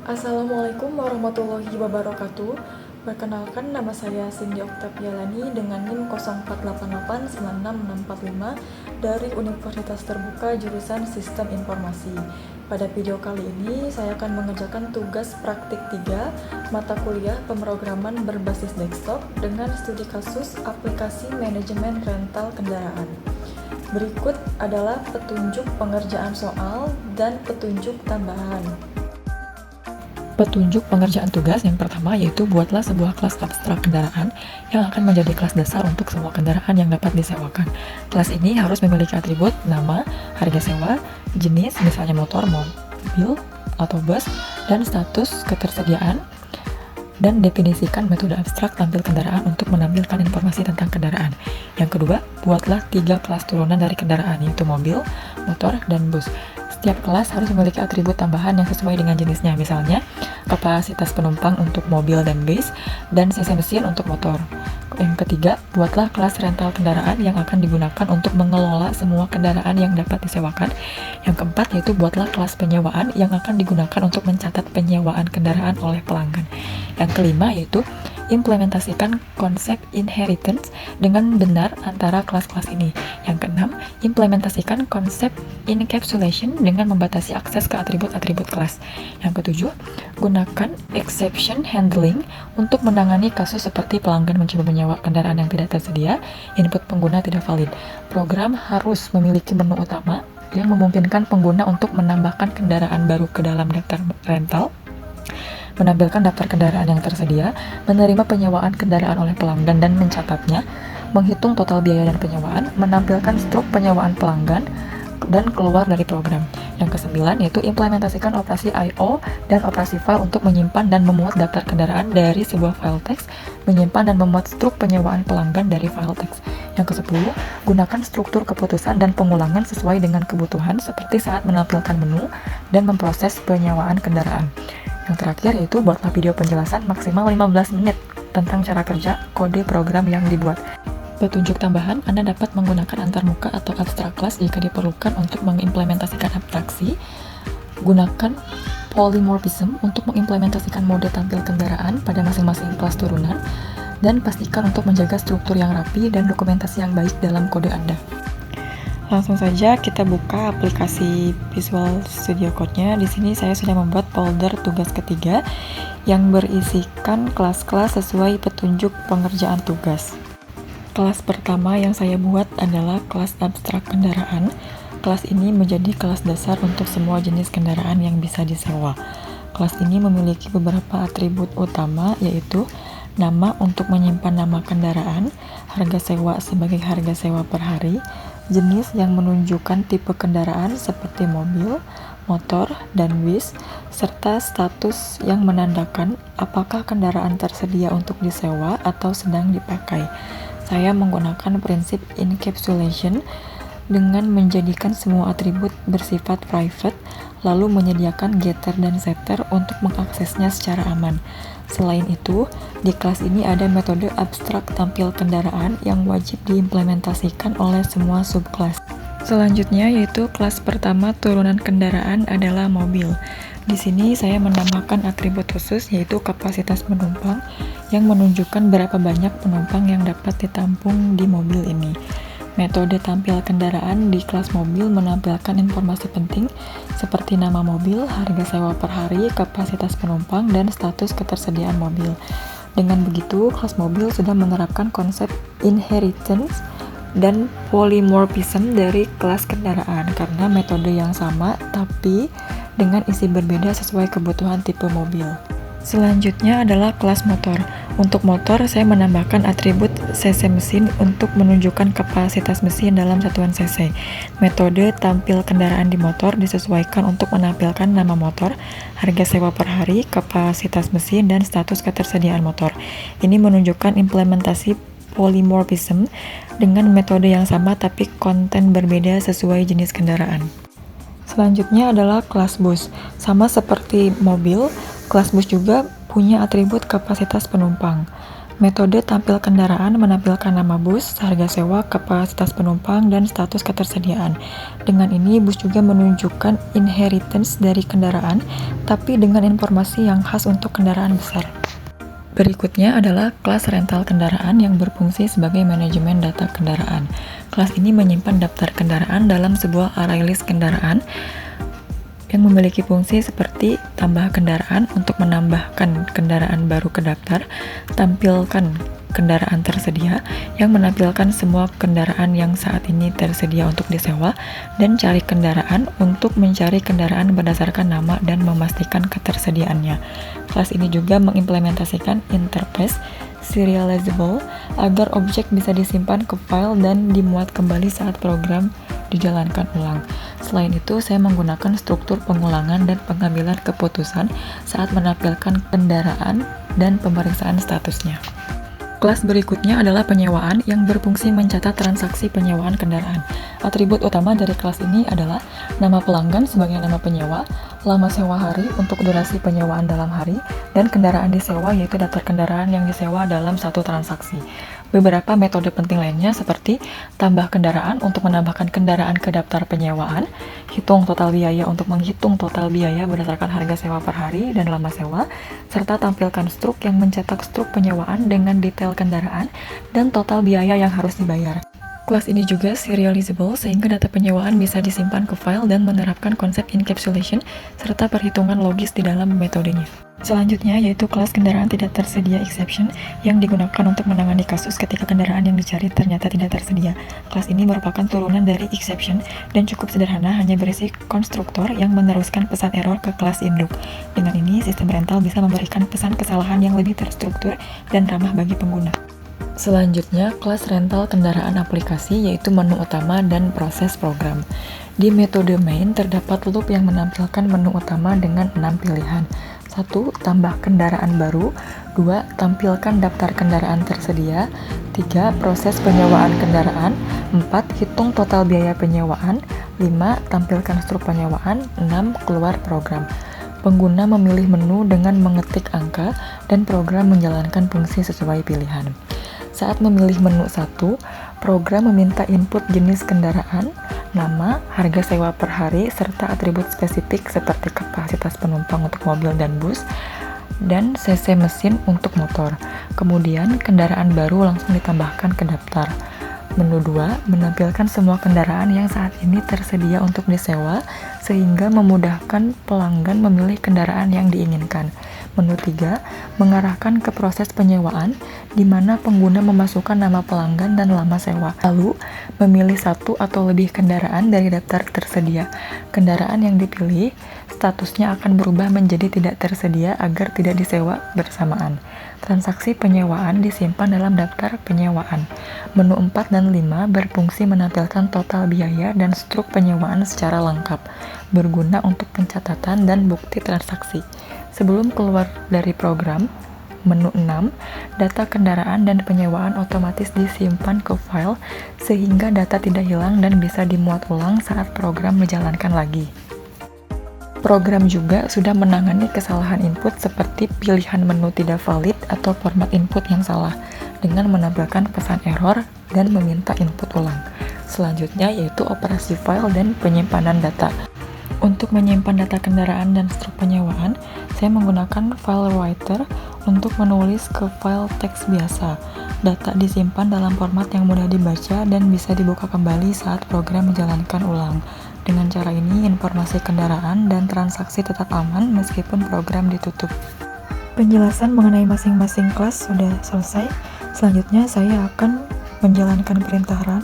Assalamualaikum warahmatullahi wabarakatuh. Perkenalkan, nama saya Cindy Oktaviani dengan NIM 04889665 dari Universitas Terbuka jurusan Sistem Informasi. Pada video kali ini, saya akan mengerjakan tugas praktik 3 mata kuliah pemrograman berbasis desktop dengan studi kasus aplikasi manajemen rental kendaraan. Berikut adalah petunjuk pengerjaan soal dan petunjuk tambahan. Petunjuk pengerjaan tugas yang pertama yaitu buatlah sebuah kelas abstrak kendaraan yang akan menjadi kelas dasar untuk semua kendaraan yang dapat disewakan. Kelas ini harus memiliki atribut nama, harga sewa, jenis misalnya motor, mobil, atau bus, dan status ketersediaan, dan definisikan metode abstrak tampil kendaraan untuk menampilkan informasi tentang kendaraan. Yang kedua, buatlah 3 kelas turunan dari kendaraan yaitu mobil, motor, dan bus. Setiap kelas harus memiliki atribut tambahan yang sesuai dengan jenisnya, misalnya kapasitas penumpang untuk mobil dan bus, dan cc mesin untuk motor. Yang ketiga, buatlah kelas rental kendaraan yang akan digunakan untuk mengelola semua kendaraan yang dapat disewakan. Yang keempat, yaitu buatlah kelas penyewaan yang akan digunakan untuk mencatat penyewaan kendaraan oleh pelanggan. Yang kelima, yaitu implementasikan konsep inheritance dengan benar antara kelas-kelas ini. Yang keenam, implementasikan konsep encapsulation dengan membatasi akses ke atribut-atribut kelas. Yang ketujuh, gunakan exception handling untuk menangani kasus seperti pelanggan mencoba menyewa kendaraan yang tidak tersedia, input pengguna tidak valid. Program harus memiliki menu utama yang memungkinkan pengguna untuk menambahkan kendaraan baru ke dalam daftar rental, menampilkan daftar kendaraan yang tersedia, menerima penyewaan kendaraan oleh pelanggan dan mencatatnya, menghitung total biaya dan penyewaan, menampilkan struk penyewaan pelanggan, dan keluar dari program. Yang kesembilan yaitu implementasikan operasi I/O dan operasi file untuk menyimpan dan memuat daftar kendaraan dari sebuah file teks, menyimpan dan memuat struk penyewaan pelanggan dari file teks. Yang kesepuluh, gunakan struktur keputusan dan pengulangan sesuai dengan kebutuhan seperti saat menampilkan menu dan memproses penyewaan kendaraan. Yang terakhir yaitu buatlah video penjelasan maksimal 15 menit tentang cara kerja kode program yang dibuat. Petunjuk tambahan, Anda dapat menggunakan antarmuka atau abstrak kelas jika diperlukan untuk mengimplementasikan abstraksi. Gunakan polymorphism untuk mengimplementasikan mode tampil kendaraan pada masing-masing kelas turunan, dan pastikan untuk menjaga struktur yang rapi dan dokumentasi yang baik dalam kode Anda. Langsung saja kita buka aplikasi Visual Studio Code-nya. Di sini saya sudah membuat folder tugas ketiga yang berisikan kelas-kelas sesuai petunjuk pengerjaan tugas. Kelas pertama yang saya buat adalah kelas abstrak kendaraan. Kelas ini menjadi kelas dasar untuk semua jenis kendaraan yang bisa disewa. Kelas ini memiliki beberapa atribut utama, yaitu nama untuk menyimpan nama kendaraan, harga sewa sebagai harga sewa per hari, jenis yang menunjukkan tipe kendaraan seperti mobil, motor, dan bus, serta status yang menandakan apakah kendaraan tersedia untuk disewa atau sedang dipakai. Saya menggunakan prinsip encapsulation dengan menjadikan semua atribut bersifat private, lalu menyediakan getter dan setter untuk mengaksesnya secara aman. Selain itu, di kelas ini ada metode abstrak tampil kendaraan yang wajib diimplementasikan oleh semua subkelas. Selanjutnya yaitu kelas pertama turunan kendaraan adalah mobil. Di sini saya menambahkan atribut khusus yaitu kapasitas penumpang yang menunjukkan berapa banyak penumpang yang dapat ditampung di mobil ini. Metode tampil kendaraan di kelas mobil menampilkan informasi penting seperti nama mobil, harga sewa per hari, kapasitas penumpang, dan status ketersediaan mobil. Dengan begitu, kelas mobil sudah menerapkan konsep inheritance dan polymorphism dari kelas kendaraan karena metode yang sama tapi dengan isi berbeda sesuai kebutuhan tipe mobil. Selanjutnya adalah kelas motor. Untuk motor, saya menambahkan atribut cc mesin untuk menunjukkan kapasitas mesin dalam satuan cc. Metode tampil kendaraan di motor disesuaikan untuk menampilkan nama motor, harga sewa per hari, kapasitas mesin, dan status ketersediaan motor. Ini menunjukkan implementasi polymorphism dengan metode yang sama tapi konten berbeda sesuai jenis kendaraan. Selanjutnya adalah kelas bus. Sama seperti mobil, kelas bus juga punya atribut kapasitas penumpang. Metode tampil kendaraan menampilkan nama bus, harga sewa, kapasitas penumpang, dan status ketersediaan. Dengan ini, bus juga menunjukkan inheritance dari kendaraan, tapi dengan informasi yang khas untuk kendaraan besar. Berikutnya adalah kelas rental kendaraan yang berfungsi sebagai manajemen data kendaraan. Kelas ini menyimpan daftar kendaraan dalam sebuah array list kendaraan yang memiliki fungsi seperti tambah kendaraan untuk menambahkan kendaraan baru ke daftar, tampilkan kendaraan tersedia yang menampilkan semua kendaraan yang saat ini tersedia untuk disewa, dan cari kendaraan untuk mencari kendaraan berdasarkan nama dan memastikan ketersediaannya. Kelas ini juga mengimplementasikan interface serializable agar objek bisa disimpan ke file dan dimuat kembali saat program dijalankan ulang. Selain itu, saya menggunakan struktur pengulangan dan pengambilan keputusan saat menampilkan kendaraan dan pemeriksaan statusnya. Kelas berikutnya adalah penyewaan yang berfungsi mencatat transaksi penyewaan kendaraan. Atribut utama dari kelas ini adalah nama pelanggan sebagai nama penyewa, lama sewa hari untuk durasi penyewaan dalam hari, dan kendaraan disewa yaitu daftar kendaraan yang disewa dalam satu transaksi. Beberapa metode penting lainnya seperti tambah kendaraan untuk menambahkan kendaraan ke daftar penyewaan, hitung total biaya untuk menghitung total biaya berdasarkan harga sewa per hari dan lama sewa, serta tampilkan struk yang mencetak struk penyewaan dengan detail kendaraan dan total biaya yang harus dibayar. Kelas ini juga serializable sehingga data penyewaan bisa disimpan ke file dan menerapkan konsep encapsulation serta perhitungan logis di dalam metodenya. Selanjutnya yaitu kelas kendaraan tidak tersedia exception yang digunakan untuk menangani kasus ketika kendaraan yang dicari ternyata tidak tersedia. Kelas ini merupakan turunan dari exception dan cukup sederhana, hanya berisi konstruktor yang meneruskan pesan error ke kelas induk. Dengan ini, sistem rental bisa memberikan pesan kesalahan yang lebih terstruktur dan ramah bagi pengguna. Selanjutnya, kelas rental kendaraan aplikasi yaitu menu utama dan proses program. Di metode main terdapat loop yang menampilkan menu utama dengan 6 pilihan. 1. Tambah kendaraan baru. 2. Tampilkan daftar kendaraan tersedia. 3. Proses penyewaan kendaraan. 4. Hitung total biaya penyewaan. 5. Tampilkan struk penyewaan. 6. Keluar program. Pengguna memilih menu dengan mengetik angka dan program menjalankan fungsi sesuai pilihan. Saat memilih menu 1, program meminta input jenis kendaraan, nama, harga sewa per hari, serta atribut spesifik seperti kapasitas penumpang untuk mobil dan bus, dan cc mesin untuk motor. Kemudian, kendaraan baru langsung ditambahkan ke daftar. Menu 2 menampilkan semua kendaraan yang saat ini tersedia untuk disewa, sehingga memudahkan pelanggan memilih kendaraan yang diinginkan. Menu 3 mengarahkan ke proses penyewaan, di mana pengguna memasukkan nama pelanggan dan lama sewa, lalu memilih satu atau lebih kendaraan dari daftar tersedia. Kendaraan yang dipilih, statusnya akan berubah menjadi tidak tersedia agar tidak disewa bersamaan. Transaksi penyewaan disimpan dalam daftar penyewaan. Menu 4 dan 5 berfungsi menampilkan total biaya dan struk penyewaan secara lengkap, berguna untuk pencatatan dan bukti transaksi. Sebelum keluar dari program, menu 6, data kendaraan dan penyewaan otomatis disimpan ke file sehingga data tidak hilang dan bisa dimuat ulang saat program menjalankan lagi. Program juga sudah menangani kesalahan input seperti pilihan menu tidak valid atau format input yang salah dengan menampilkan pesan error dan meminta input ulang. Selanjutnya yaitu operasi file dan penyimpanan data. Untuk menyimpan data kendaraan dan struk penyewaan, saya menggunakan file writer untuk menulis ke file teks biasa. Data disimpan dalam format yang mudah dibaca dan bisa dibuka kembali saat program menjalankan ulang. Dengan cara ini, informasi kendaraan dan transaksi tetap aman meskipun program ditutup. Penjelasan mengenai masing-masing kelas sudah selesai. Selanjutnya, saya akan menjalankan perintah run.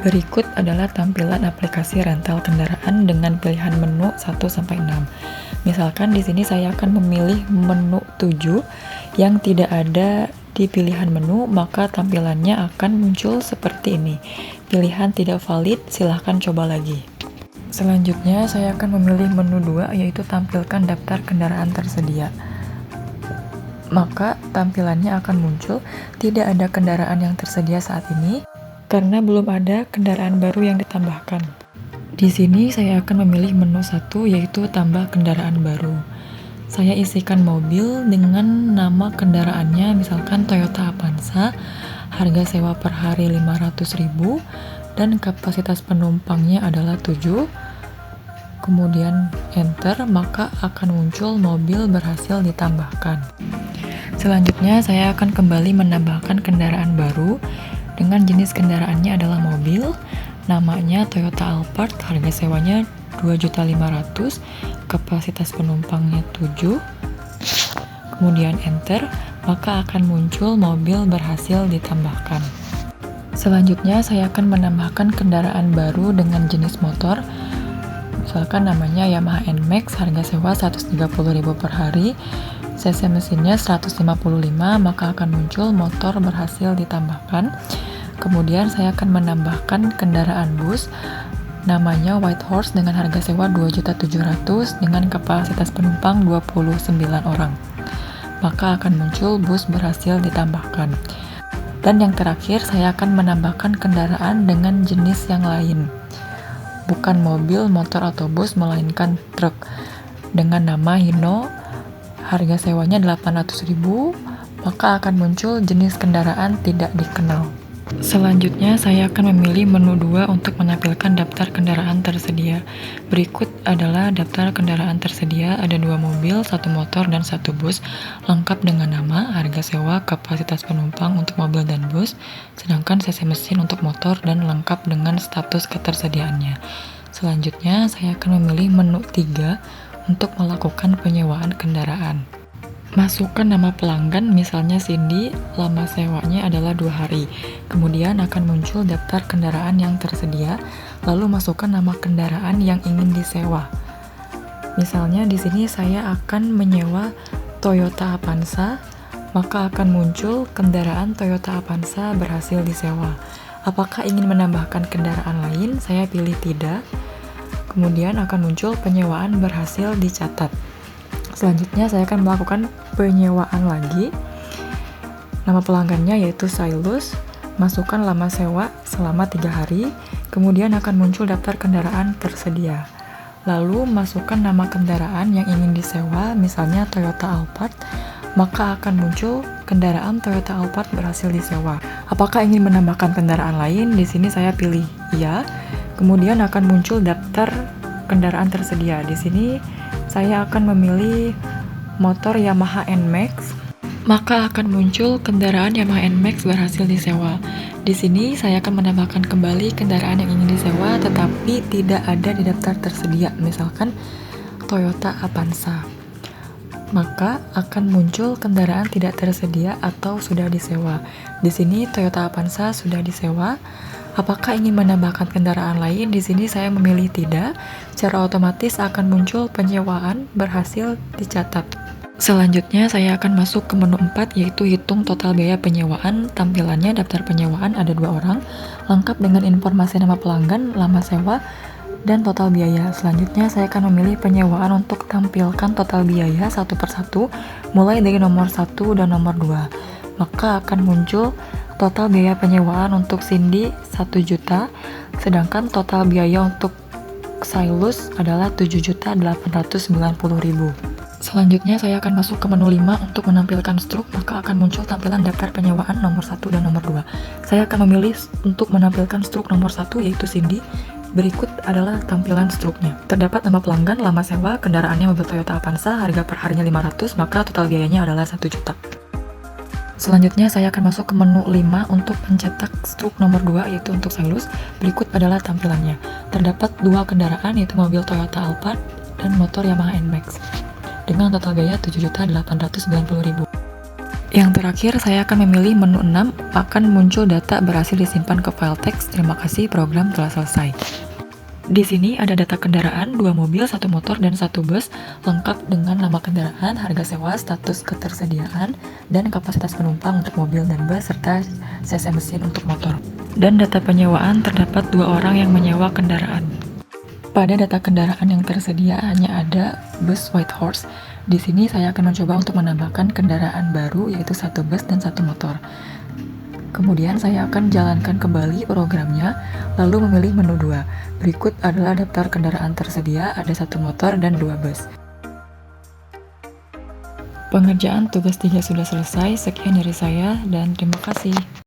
Berikut adalah tampilan aplikasi rental kendaraan dengan pilihan menu 1-6. Misalkan di sini saya akan memilih menu 7 yang tidak ada di pilihan menu, maka tampilannya akan muncul seperti ini. Pilihan tidak valid, silahkan coba lagi. Selanjutnya saya akan memilih menu 2 yaitu tampilkan daftar kendaraan tersedia. Maka tampilannya akan muncul tidak ada kendaraan yang tersedia saat ini, karena belum ada kendaraan baru yang ditambahkan. Di sini saya akan memilih menu 1 yaitu tambah kendaraan baru. Saya isikan mobil dengan nama kendaraannya, misalkan Toyota Avanza, harga sewa per hari 500.000 dan kapasitas penumpangnya adalah 7. Kemudian enter, maka akan muncul mobil berhasil ditambahkan. Selanjutnya saya akan kembali menambahkan kendaraan baru dengan jenis kendaraannya adalah mobil, namanya Toyota Alphard, harga sewanya 2.500.000, kapasitas penumpangnya 7. Kemudian enter, maka akan muncul mobil berhasil ditambahkan. Selanjutnya saya akan menambahkan kendaraan baru dengan jenis motor, misalkan namanya Yamaha NMAX, harga sewa 130.000 per hari, cc mesinnya 155, maka akan muncul motor berhasil ditambahkan. Kemudian saya akan menambahkan kendaraan bus, namanya White Horse dengan harga sewa 2.700.000 dengan kapasitas penumpang 29 orang. Maka akan muncul bus berhasil ditambahkan. Dan yang terakhir, saya akan menambahkan kendaraan dengan jenis yang lain. Bukan mobil, motor, atau bus, melainkan truk. Dengan nama Hino, harga sewanya 800.000, maka akan muncul jenis kendaraan tidak dikenal. Selanjutnya, saya akan memilih menu 2 untuk menampilkan daftar kendaraan tersedia. Berikut adalah daftar kendaraan tersedia, ada 2 mobil, 1 motor, dan 1 bus, lengkap dengan nama, harga sewa, kapasitas penumpang untuk mobil dan bus, sedangkan cc mesin untuk motor, dan lengkap dengan status ketersediaannya. Selanjutnya, saya akan memilih menu 3 untuk melakukan penyewaan kendaraan. Masukkan nama pelanggan, misalnya Cindy, lama sewanya adalah 2 hari. Kemudian akan muncul daftar kendaraan yang tersedia, lalu masukkan nama kendaraan yang ingin disewa. Misalnya di sini saya akan menyewa Toyota Avanza, maka akan muncul kendaraan Toyota Avanza berhasil disewa. Apakah ingin menambahkan kendaraan lain? Saya pilih tidak. Kemudian akan muncul penyewaan berhasil dicatat. Selanjutnya saya akan melakukan penyewaan lagi. Nama pelanggannya yaitu Sailus, masukkan lama sewa selama 3 hari, kemudian akan muncul daftar kendaraan tersedia. Lalu masukkan nama kendaraan yang ingin disewa, misalnya Toyota Alphard, maka akan muncul kendaraan Toyota Alphard berhasil disewa. Apakah ingin menambahkan kendaraan lain? Di sini saya pilih iya. Kemudian akan muncul daftar kendaraan tersedia. Di sini saya akan memilih motor Yamaha NMAX, maka akan muncul kendaraan Yamaha NMAX berhasil disewa. Di sini saya akan menambahkan kembali kendaraan yang ingin disewa tetapi tidak ada di daftar tersedia, misalkan Toyota Avanza. Maka akan muncul kendaraan tidak tersedia atau sudah disewa. Di sini Toyota Avanza sudah disewa. Apakah ingin menambahkan kendaraan lain? Di sini saya memilih tidak. Secara otomatis akan muncul penyewaan berhasil dicatat. Selanjutnya saya akan masuk ke menu 4, yaitu hitung total biaya penyewaan. Tampilannya daftar penyewaan ada 2 orang, lengkap dengan informasi nama pelanggan, lama sewa, dan total biaya. Selanjutnya saya akan memilih penyewaan untuk tampilkan total biaya satu persatu, mulai dari nomor 1 dan nomor 2. Maka akan muncul total biaya penyewaan untuk Cindy 1 juta, sedangkan total biaya untuk Sailus adalah 7.890.000. Selanjutnya saya akan masuk ke menu 5 untuk menampilkan struk, maka akan muncul tampilan daftar penyewaan nomor 1 dan nomor 2. Saya akan memilih untuk menampilkan struk nomor 1 yaitu Cindy. Berikut adalah tampilan struknya. Terdapat nama pelanggan, lama sewa, kendaraannya mobil Toyota Avanza, harga per harinya 500, maka total biayanya adalah 1 juta. Selanjutnya saya akan masuk ke menu 5 untuk mencetak struk nomor 2 yaitu untuk Sailus. Berikut adalah tampilannya. Terdapat 2 kendaraan yaitu mobil Toyota Alphard dan motor Yamaha NMAX dengan total biaya 7.890.000. Yang terakhir saya akan memilih menu 6, akan muncul data berhasil disimpan ke file teks. Terima kasih, program telah selesai. Di sini ada data kendaraan, 2 mobil, 1 motor, dan 1 bus, lengkap dengan nama kendaraan, harga sewa, status ketersediaan, dan kapasitas penumpang untuk mobil dan bus, serta cc mesin untuk motor. Dan data penyewaan terdapat 2 orang yang menyewa kendaraan. Pada data kendaraan yang tersedia hanya ada bus White Horse. Di sini saya akan mencoba untuk menambahkan kendaraan baru yaitu 1 bus dan 1 motor. Kemudian saya akan jalankan kembali programnya, lalu memilih menu 2. Berikut adalah daftar kendaraan tersedia, ada 1 motor dan 2 bus. Pengerjaan tugas 3 sudah selesai. Sekian dari saya dan terima kasih.